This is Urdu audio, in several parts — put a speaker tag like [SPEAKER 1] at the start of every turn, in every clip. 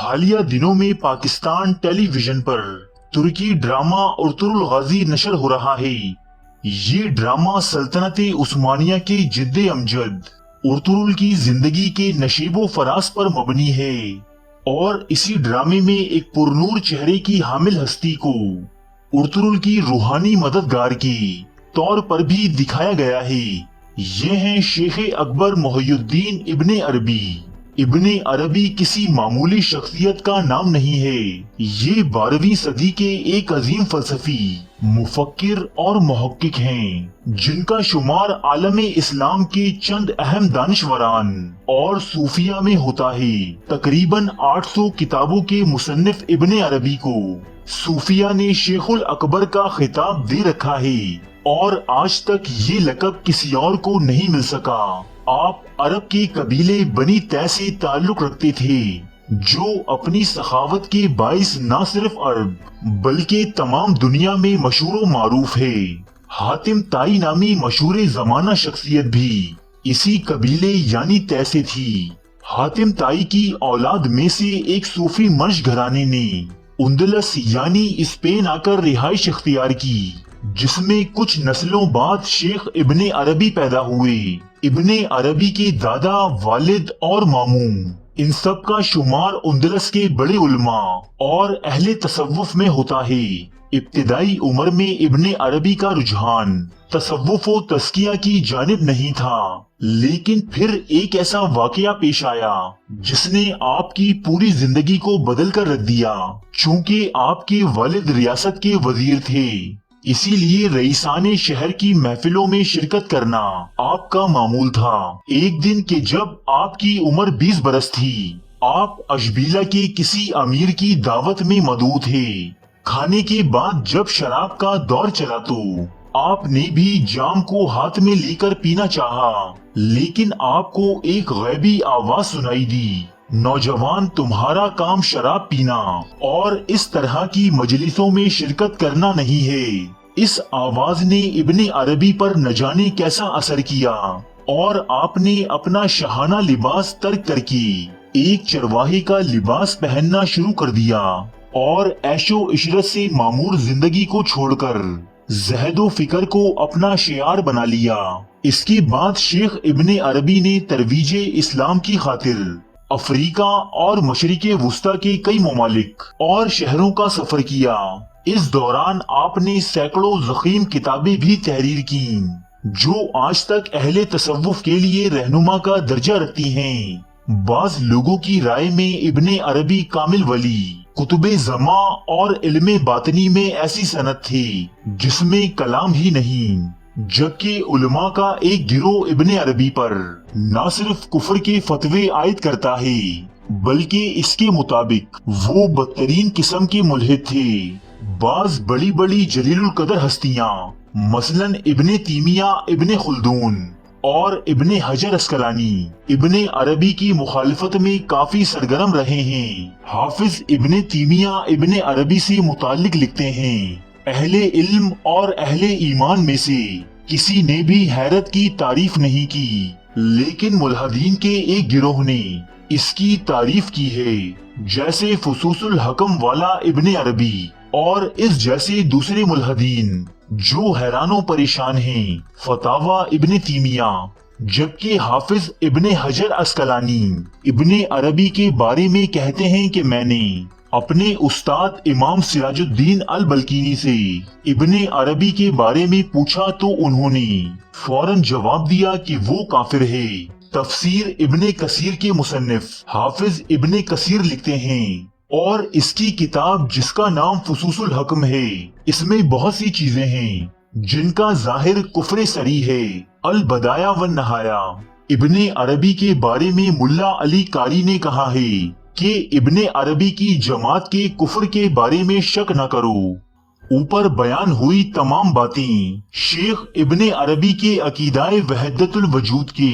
[SPEAKER 1] حالیہ دنوں میں پاکستان ٹیلی ویژن پر ترکی ڈرامہ ارطغرل غازی نشر ہو رہا ہے۔ یہ ڈرامہ سلطنت عثمانیہ کے جد امجد ارطغرل کی زندگی کے نشیب و فراز پر مبنی ہے اور اسی ڈرامے میں ایک پرنور چہرے کی حامل ہستی کو ارطغرل کی روحانی مددگار کے طور پر بھی دکھایا گیا ہے۔ یہ ہیں شیخ اکبر محی الدین ابن عربی۔ ابن عربی کسی معمولی شخصیت کا نام نہیں ہے، یہ 12ویں صدی کے ایک عظیم فلسفی، مفکر اور محقق ہیں جن کا شمار عالم اسلام کے چند اہم دانشوران اور صوفیاء میں ہوتا ہے۔ تقریباً 800 کتابوں کے مصنف ابن عربی کو صوفیاء نے شیخ الاکبر کا خطاب دے رکھا ہے اور آج تک یہ لقب کسی اور کو نہیں مل سکا۔ آپ عرب کے قبیلے بنی طے سے تعلق رکھتے تھے جو اپنی سخاوت کے باعث نہ صرف عرب بلکہ تمام دنیا میں مشہور و معروف ہے۔ حاتم طائی نامی مشہور زمانہ شخصیت بھی اسی قبیلے یعنی طے سے تھی۔ حاتم طائی کی اولاد میں سے ایک صوفی منش گھرانے نے اندلس یعنی اسپین آ کر رہائش اختیار کی، جس میں کچھ نسلوں بعد شیخ ابن عربی پیدا ہوئے۔ ابن عربی کے دادا، والد اور ماموں، ان سب کا شمار اندلس کے بڑے علماء اور اہل تصوف میں ہوتا ہے۔ ابتدائی عمر میں ابن عربی کا رجحان تصوف و تزکیہ کی جانب نہیں تھا، لیکن پھر ایک ایسا واقعہ پیش آیا جس نے آپ کی پوری زندگی کو بدل کر رکھ دیا۔ چونکہ آپ کے والد ریاست کے وزیر تھے، اسی لیے رئیسان شہر کی محفلوں میں شرکت کرنا آپ کا معمول تھا۔ ایک دن کہ جب آپ کی عمر 20 برس تھی، آپ اشبیلہ کے کسی امیر کی دعوت میں مدعو تھے۔ کھانے کے بعد جب شراب کا دور چلا تو آپ نے بھی جام کو ہاتھ میں لے کر پینا چاہا، لیکن آپ کو ایک غیبی آواز سنائی دی، نوجوان تمہارا کام شراب پینا اور اس طرح کی مجلسوں میں شرکت کرنا نہیں ہے۔ اس آواز نے ابن عربی پر نہ جانے کیسا اثر کیا اور آپ نے اپنا شاہانہ لباس ترک کر کے ایک چرواہے کا لباس پہننا شروع کر دیا اور عیش و عشرت سے معمور زندگی کو چھوڑ کر زہد و فکر کو اپنا شعار بنا لیا۔ اس کے بعد شیخ ابن عربی نے ترویج اسلام کی خاطر افریقہ اور مشرق وسطیٰ کے کئی ممالک اور شہروں کا سفر کیا۔ اس دوران آپ نے سینکڑوں ضخیم کتابیں بھی تحریر کی جو آج تک اہل تصوف کے لیے رہنما کا درجہ رکھتی ہیں۔ بعض لوگوں کی رائے میں ابن عربی کامل ولی، کتب زماں اور علم باطنی میں ایسی صنعت تھی جس میں کلام ہی نہیں، جبکہ علماء کا ایک گروہ ابن عربی پر نہ صرف کفر کے فتوے عائد کرتا ہے بلکہ اس کے مطابق وہ بدترین قسم کے ملحد تھے۔ بعض بڑی بڑی جلیل القدر ہستیاں مثلاً ابن تیمیہ، ابن خلدون اور ابن حجر اسقلانی ابن عربی کی مخالفت میں کافی سرگرم رہے ہیں۔ حافظ ابن تیمیہ ابن عربی سے متعلق لکھتے ہیں، اہل علم اور اہل ایمان میں سے کسی نے بھی حیرت کی تعریف نہیں کی، لیکن ملحدین کے ایک گروہ نے اس کی تعریف کی ہے، جیسے فصوص الحکم والا ابن عربی اور اس جیسے دوسرے ملحدین جو حیران و پریشان ہیں۔ فتاوی ابن تیمیہ، جبکہ حافظ ابن حجر اسقلانی ابن عربی کے بارے میں کہتے ہیں کہ میں نے اپنے استاد امام سراج الدین البلقینی سے ابن عربی کے بارے میں پوچھا تو انہوں نے فوراً جواب دیا کہ وہ کافر ہے۔ تفسیر ابن کثیر کے مصنف حافظ ابن کثیر لکھتے ہیں، اور اس کی کتاب جس کا نام فصوص الحکم ہے، اس میں بہت سی چیزیں ہیں جن کا ظاہر کفر صریح ہے۔ البدایہ والنہایہ ابن عربی کے بارے میں ملا علی قاری نے کہا ہے کہ ابن عربی کی جماعت کے کفر کے بارے میں شک نہ کرو۔ اوپر بیان ہوئی تمام باتیں شیخ ابن عربی کے عقیدہ وحدت الوجود کے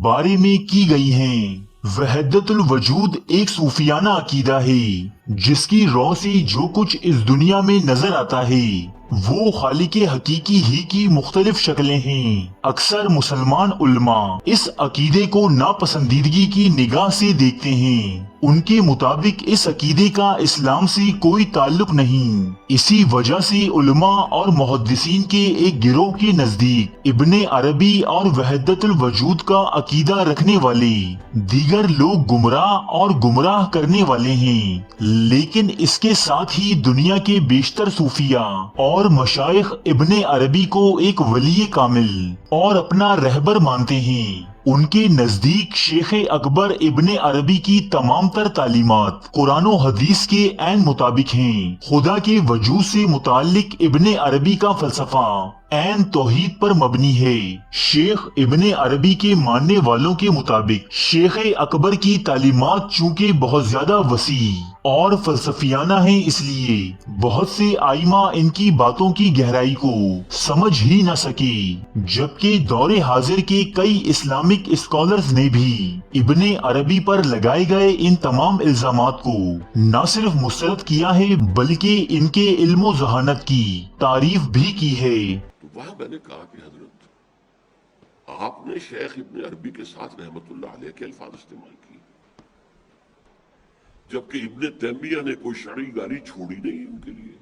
[SPEAKER 1] بارے میں کی گئی ہیں۔ وحدت الوجود ایک صوفیانہ عقیدہ ہے جس کی رو سے جو کچھ اس دنیا میں نظر آتا ہے وہ خالق حقیقی ہی کی مختلف شکلیں ہیں۔ اکثر مسلمان علماء اس عقیدے کو ناپسندیدگی کی نگاہ سے دیکھتے ہیں۔ ان کے مطابق اس عقیدے کا اسلام سے کوئی تعلق نہیں۔ اسی وجہ سے علماء اور محدثین کے ایک گروہ کے نزدیک ابن عربی اور وحدت الوجود کا عقیدہ رکھنے والے دیگر لوگ گمراہ اور گمراہ کرنے والے ہیں، لیکن اس کے ساتھ ہی دنیا کے بیشتر صوفیاء اور مشائخ ابن عربی کو ایک ولی کامل اور اپنا رہبر مانتے ہیں۔ ان کے نزدیک شیخ اکبر ابن عربی کی تمام تر تعلیمات قرآن و حدیث کے عین مطابق ہیں۔ خدا کے وجود سے متعلق ابن عربی کا فلسفہ عین توحید پر مبنی ہے۔ شیخ ابن عربی کے ماننے والوں کے مطابق شیخ اکبر کی تعلیمات چونکہ بہت زیادہ وسیع اور فلسفیانہ ہیں، اس لیے بہت سے آئمہ ان کی باتوں کی گہرائی کو سمجھ ہی نہ سکے، جبکہ دور حاضر کے کئی اسلامک اسکالرز نے بھی ابن عربی پر لگائے گئے ان تمام الزامات کو نہ صرف مسترد کیا ہے بلکہ ان کے علم و ذہانت کی تعریف بھی کی ہے۔
[SPEAKER 2] وہاں میں نے کہا کہ حضرت آپ نے شیخ ابن عربی کے ساتھ رحمت اللہ علیہ کے الفاظ استعمال کیے، جبکہ ابن تیمیہ نے کوئی شرعی گاری چھوڑی نہیں ان کے لیے۔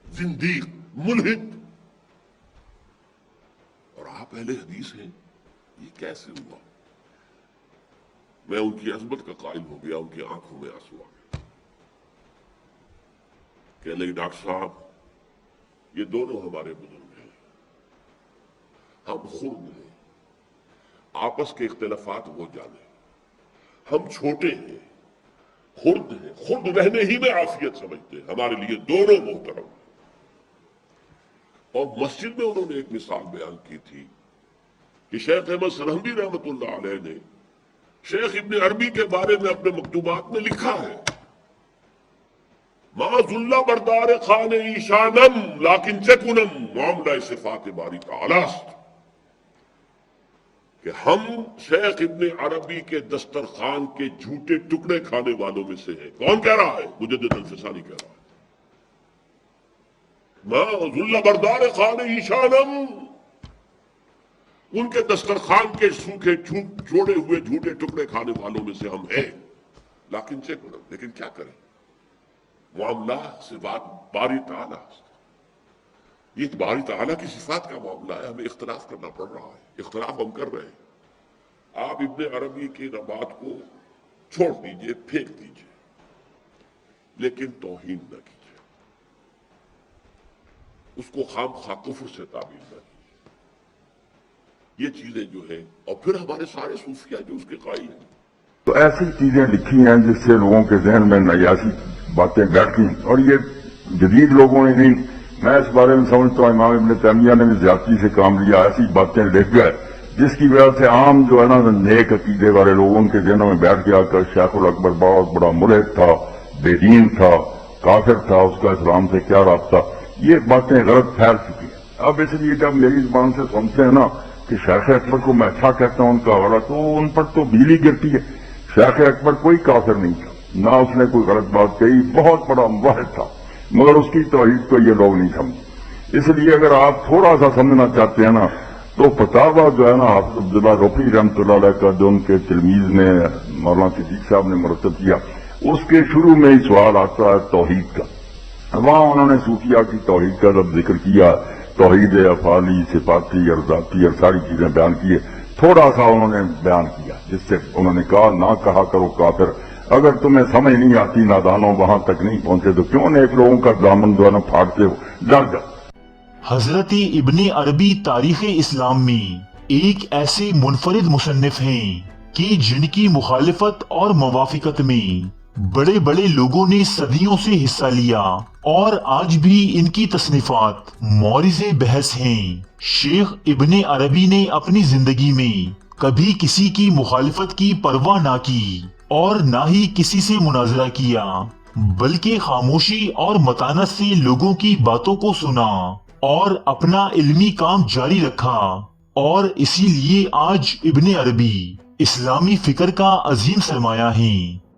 [SPEAKER 2] زندیق، ملحد، اور آپ اہل حدیث ہیں، یہ کیسے ہوا؟ میں ان کی عظمت کا قائل ہو گیا، ان کی آنکھوں میں آنسو آ گیا۔ کہنے لگے ڈاکٹر صاحب یہ دونوں ہمارے بزرگ ہیں، ہم خرد ہیں، آپس کے اختلافات وہ جانے، ہم چھوٹے ہیں، خرد ہیں، خرد رہنے ہی میں عافیت سمجھتے ہیں، ہمارے لیے دونوں محترم ہیں۔ اور مسجد میں انہوں نے ایک مثال بیان کی تھی کہ شیخ احمد سرہندی رحمت اللہ علیہ نے شیخ ابن عربی کے بارے میں اپنے مکتوبات میں لکھا ہے، ما ذل بردار خان ایشانم لیکن چکنم معاملہ صفات باری تعالی است، کہ ہم شیخ ابن عربی کے دسترخوان کے جھوٹے ٹکڑے کھانے والوں میں سے ہیں۔ کون کہہ رہا ہے؟ مجدد الفسانی کہہ رہا ہے، ما ذل بردار خان ایشانم، ان کے دسترخوان کے سوکھے جوڑے ہوئے جھوٹے ٹکڑے کھانے والوں میں سے ہم ہیں، لیکن چکنم، لیکن کیا کریں، معاملہ صفات باری تعالیٰ، یہ باری تعالیٰ کی صفات کا معاملہ ہے، ہمیں اختلاف کرنا پڑ رہا ہے، اختلاف ہم کر رہے ہیں۔ آپ ابن عربی کی بات کو چھوڑ دیجئے، پھینک دیجئے، لیکن توہین نہ کیجئے، اس کو خام خواہ کفر سے تعبیر نہ کیجئے، یہ چیزیں جو ہیں، اور پھر ہمارے سارے صوفیہ جو اس کے قائل ہیں۔
[SPEAKER 3] تو ایسی چیزیں لکھی ہیں جس سے لوگوں کے ذہن میں نیاسی باتیں بیٹھتی ہیں، اور یہ جدید لوگوں نے نہیں، میں اس بارے میں سمجھتا ہوں امام ابن تیمیہ نے بھی زیادتی سے کام لیا، ایسی باتیں لکھ گئے جس کی وجہ سے عام جو ہے نا نیک عقیدے والے لوگوں کے ذہنوں میں بیٹھ گیا کہ شیخ الاکبر بہت بڑا ملحد تھا، بے دین تھا، کافر تھا، اس کا اسلام سے کیا رابطہ، یہ باتیں غلط پھیل چکی ہیں۔ اب اس لیے جب میری زبان سے سنتے ہیں نا کہ شیخ اکبر کو میں اچھا کہتا ہوں ان کا غلط، تو ان پر تو بجلی گرتی ہے۔ شیخ اکبر کوئی کافر نہیں تھا، نہ اس نے کوئی غلط بات کہی، بہت بڑا موحد تھا، مگر اس کی توحید کو یہ لوگ نہیں سمجھے۔ اس لیے اگر آپ تھوڑا سا سمجھنا چاہتے ہیں نا تو فتاویٰ جو ہے نا حافظ عبداللہ رفیع رحمۃ اللہ علیہ کا، جو ان کے تلمیذ نے مولانا صدیق صاحب نے مرتب کیا، اس کے شروع میں ہی سوال آتا ہے توحید کا۔ وہاں انہوں نے صوفیہ کی توحید کا جب ذکر کیا، توحید افعالی، صفاتی اور ذاتی اور ساری چیزیں بیان کیے، تھوڑا سا انہوں نے بیان کیا جس سے انہوں نے کہا نہ کہا کرو کافر، اگر تمہیں سمجھ نہیں آتی، نادانوں وہاں تک نہیں پہنچے تو کیوں نیک لوگوں کا دامن جو ہے نا پھاڑتے ہو، ڈر جاؤ۔
[SPEAKER 1] حضرت ابن عربی تاریخ اسلام میں ایک ایسے منفرد مصنف ہیں کہ جن کی مخالفت اور موافقت میں بڑے بڑے لوگوں نے صدیوں سے حصہ لیا، اور آج بھی ان کی تصنیفات مورد بحث ہیں۔ شیخ ابن عربی نے اپنی زندگی میں کبھی کسی کی مخالفت کی پرواہ نہ کی اور نہ ہی کسی سے مناظرہ کیا، بلکہ خاموشی اور متانت سے لوگوں کی باتوں کو سنا اور اپنا علمی کام جاری رکھا، اور اسی لیے آج ابن عربی اسلامی فکر کا عظیم سرمایہ ہیں۔